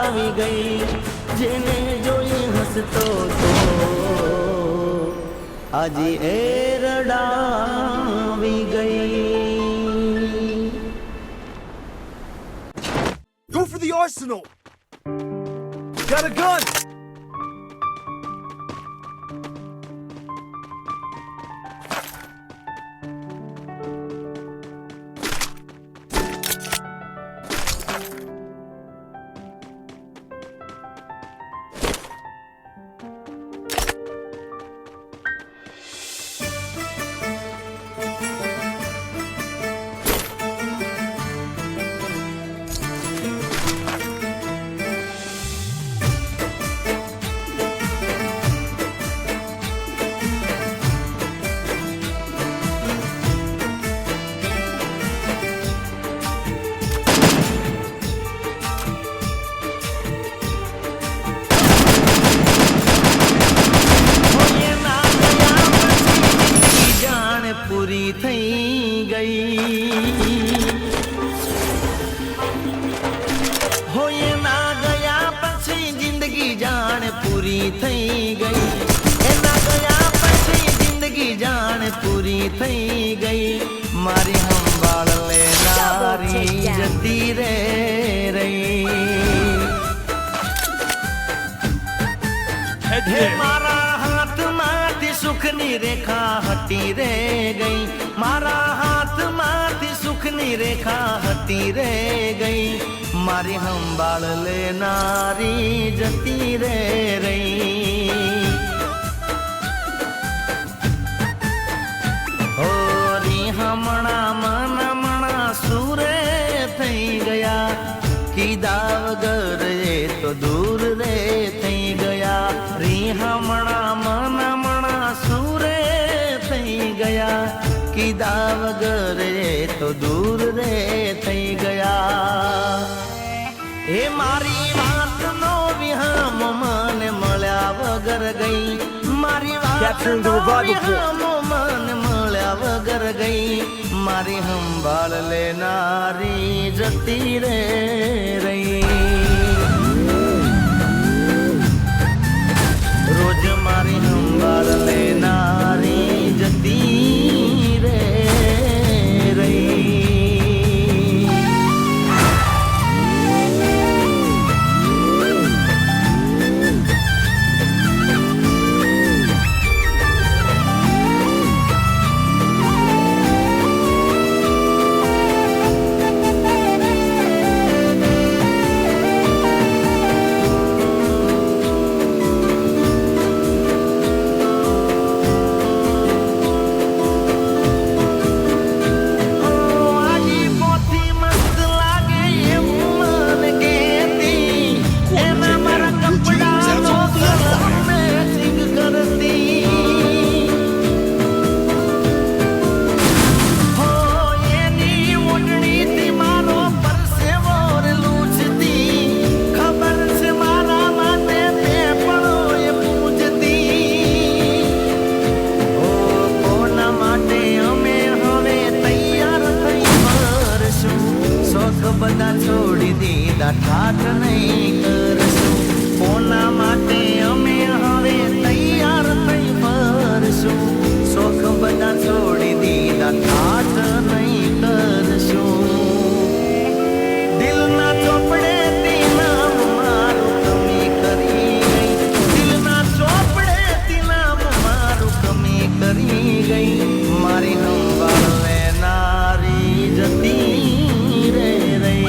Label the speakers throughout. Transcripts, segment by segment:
Speaker 1: આવી ગઈ, જેને જોઈ હસતો તો આજે એ રડાવી ગઈ.
Speaker 2: Go for the arsenal! Got a gun!
Speaker 1: પૂરી થઈ ગઈ, હોય ના ગયા પછી જિંદગી જાણ પૂરી થઈ ગઈ, એના ગયા પછી જિંદગી જાણ પૂરી થઈ ગઈ. મારી સંભાળ લેનારી જતી રે રહી. હે મારા હાથમાંથી સુખની રેખા હટી રે ગઈ, મારા હાથમાંથી સુખની રેખા હટી રે ગઈ. મારી સંભાળ લેનારી જતી રે રહી. હોરી હમણાં મનમણા સુરે થઈ ગયા, કીધા વગર એ તો દૂર રે થઈ ગયા. રી હમણાં મનમણા સુરે થઈ ગયા, કીધા વગર એ તો દૂર રે થઈ ગયા. એ મારી વાત નો વિહામ મને મળ્યા વગર ગઈ, મારી વાત નો વિહામ મને મળ્યા વગર ગઈ. મારી સંભાળ લેનારી જતી રે રહી. રોજ મારી સંભાળ લેનારી જતી રે રહી. બધા છોડી દીધા, ઠાઠ નહીં કરશું. કોના માટે અમે હવે તૈયાર થઈ ફરશું. શોખ બધા છોડી દીધા, ઠાઠ નહીં કરશું. દિલના ચોપડે નામ મારું કમી કરી ગઈ, દિલના ચોપડે નામ મારું કમી કરી ગઈ. મારી સંભાળ લેનારી જતી રે રહી.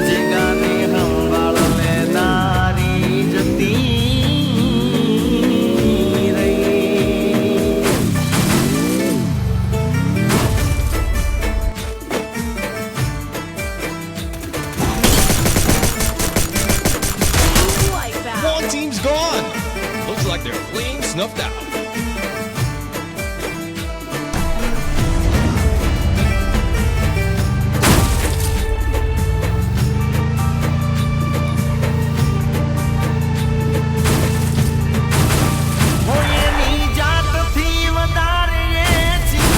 Speaker 1: જે ગાને સંભાળ લેનારી જતી રહી.
Speaker 3: One team's gone. Looks like they're clean snuffed out.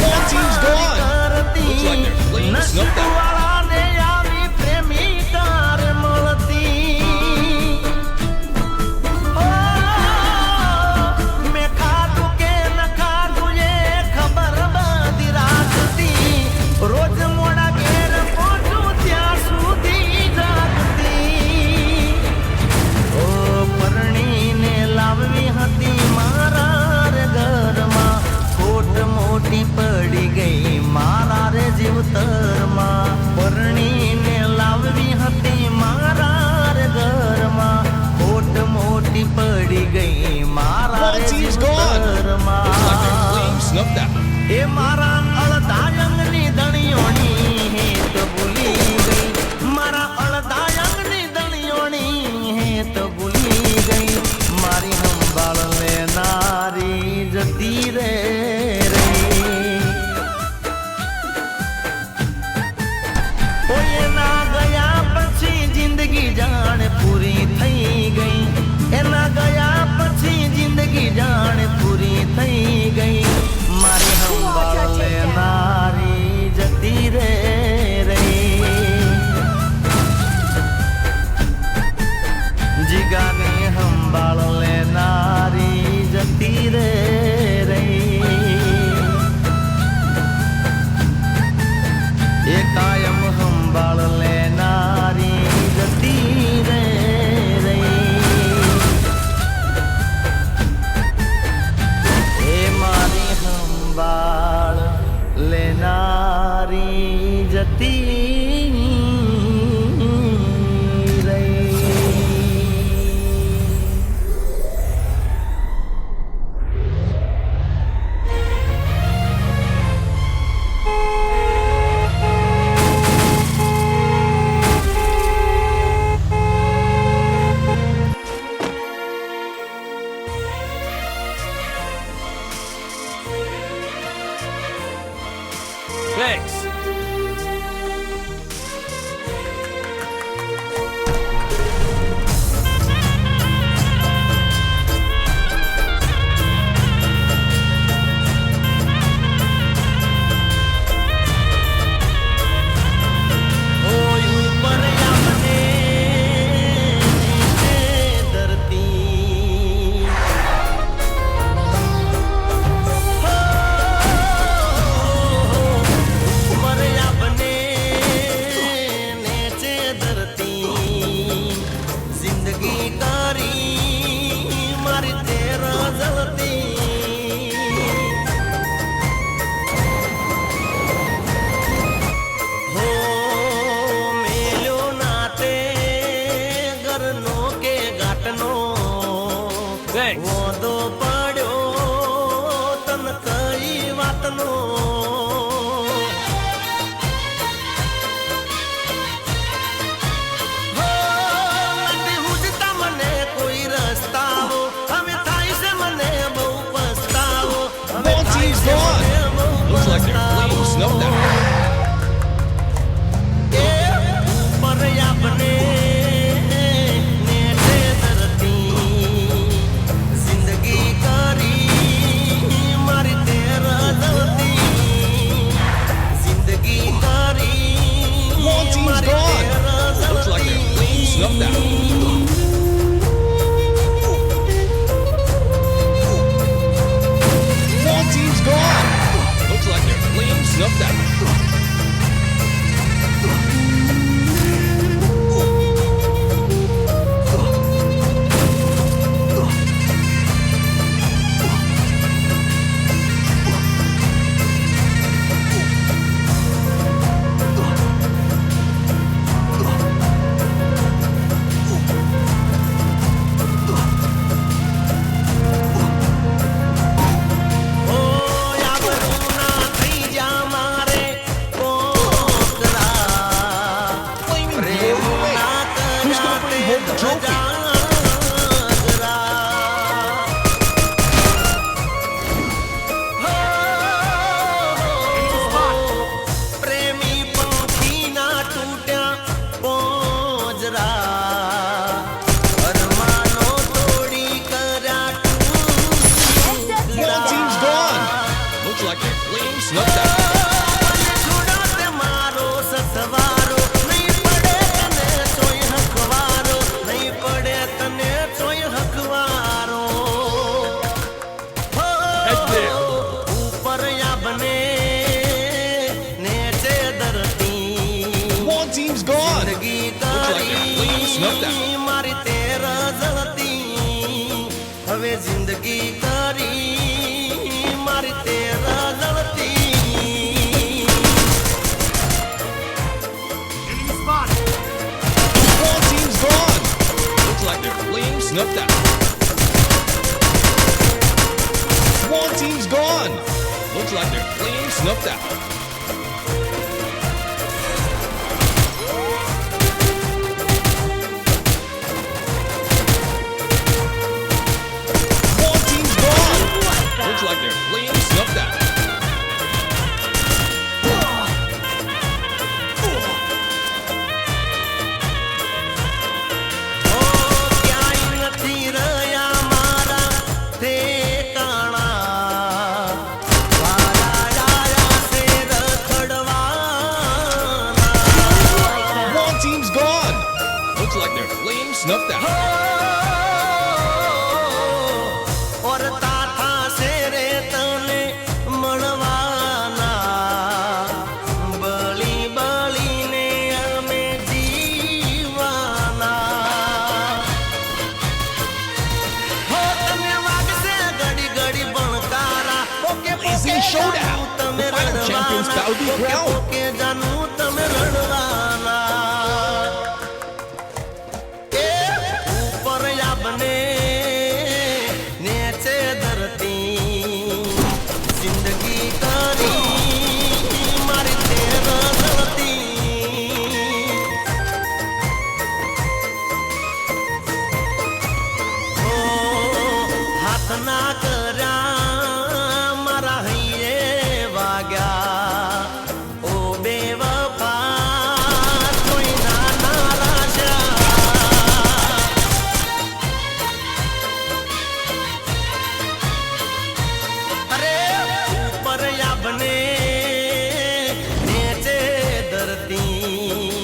Speaker 1: One team's gone. Looks like they're clean snuffed out. ઘરમાં પરણીને લાવવી હતી મારા રે ઘરમાં ખોટ મોટી પડી ગઈ મારા રે
Speaker 3: Once he's gone. Looks like their
Speaker 1: ઘરમાં
Speaker 3: flame snuffed out.
Speaker 1: એ મારા અડધા અંગની દણીઓની હેત ભૂલી ગઈ મારા અડધા અંગની દણીઓની હેત ભૂલી ગઈ મારી સંભાળ લેનારી જતી રે એના ગયા પછી જિંદગી જાણે પૂરી થઈ ગઈ એના ગયા પછી જિંદગી જાણે પૂરી થઈ ગઈ મારી સંભાળ લેનારી જતી રે જીગાને સંભાળ લેનારી જતી રે એ કાયમ સંભાળ લેનારી જતી રે એ મારી સંભાળ લેનારી જતી
Speaker 3: Thanks. Thanks.
Speaker 1: વોંદો પડ્યો તન કઈ વાતનો હો નથી હુજતા મને કોઈ રસ્તાઓ હવે થાય છે મને બહુ પસ્તાવો હવે
Speaker 3: Once
Speaker 1: થાય
Speaker 3: he's
Speaker 1: છે
Speaker 3: gone.
Speaker 1: મને બહુ
Speaker 3: Looks like their flame snuffed out.
Speaker 1: એ ઉપર આપને નેચે ધરતી જિંદગી કરી મારી તેરા જલતી જિંદગી કરી
Speaker 3: Once he's
Speaker 1: મારી
Speaker 3: gone.
Speaker 1: Tera
Speaker 3: Looks like their flame snuffed out. Once he's gone. Looks like their flame snuffed out.
Speaker 1: ઓ યાબરૂના થઈ જા મારે કોકરા
Speaker 3: Flaming
Speaker 1: પ્રેમ
Speaker 3: blow away.
Speaker 1: ના
Speaker 3: Who's gonna bring home the trophy? પ્રેમી પંખી ના તૂટ્યા પોજરા અરમાનો તોડી કર્યા Once he's gone. Looks like their flame snuffed out.
Speaker 1: છોડો તે મારો સથવારો નહીં પડે તને સોય હકવારો નહીં પડે તને સોય હકવારો
Speaker 3: Head there.
Speaker 1: ઉપર બને નેચે ધરતી
Speaker 3: Once he's gone.
Speaker 1: જિંદગી
Speaker 3: Looks like their flame snuffed out.
Speaker 1: કરી મારી તેરા જલતી હવે જિંદગી કરી મારી તેરા જલતી
Speaker 3: snuffed out. SWAT team's gone. Looks like their flames snuffed out. SWAT team's gone. Looks like their flames snuffed out.
Speaker 1: ઓ ક્યાંય નથી રહ્યા મારા ઠેકાણા વારા આયા છે રખડવાના
Speaker 3: SWAT team's gone. Looks like their flames snuffed out.
Speaker 1: ઓર તાથા છે રે તને મળવાના બળી બળીને અમે જીવાના હો તમે વાગશે ઘડી ઘડી બણકારા ઓકે
Speaker 3: Blazing showdown.
Speaker 1: તમે
Speaker 3: The final champions
Speaker 1: રડવાના
Speaker 3: bout be
Speaker 1: okay
Speaker 3: crowned.
Speaker 1: Okay જાનું તમે રડવાના એ ઉપર આપને નેચે ધરતી જિંદગી કરી મારી તેર ધરતી ઓ હાથ ના કર્યા મારા હૈયે વાગ્યા ઓ બેવફા કોઈ ના નારાશા અરે ઉપર આપને નેચે ધરતી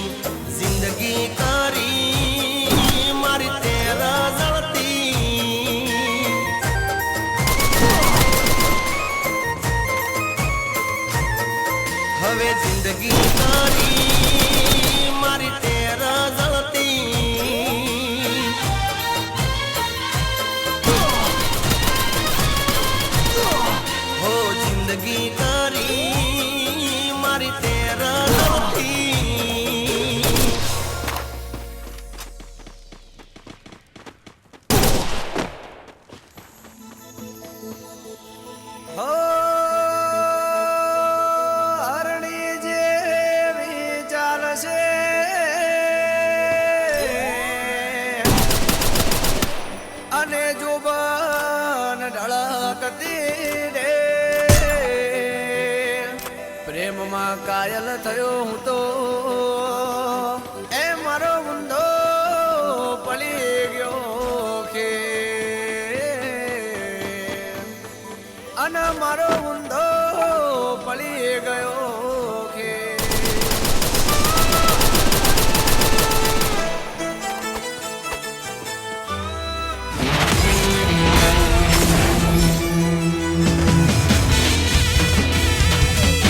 Speaker 1: જિંદગી કરી મારી તેર જળતી હવે જિંદગી કરી મારી તેર જળતી હો જિંદગી કરી મારી તેર જળતી
Speaker 4: હો હરણી જેવી ચાલશે અને જોબન ઢળકતી રે પ્રેમમાં કાયલ થયો હું તો એ મારો ઊંધો પડી ગયો કે અને મારો ઊંધો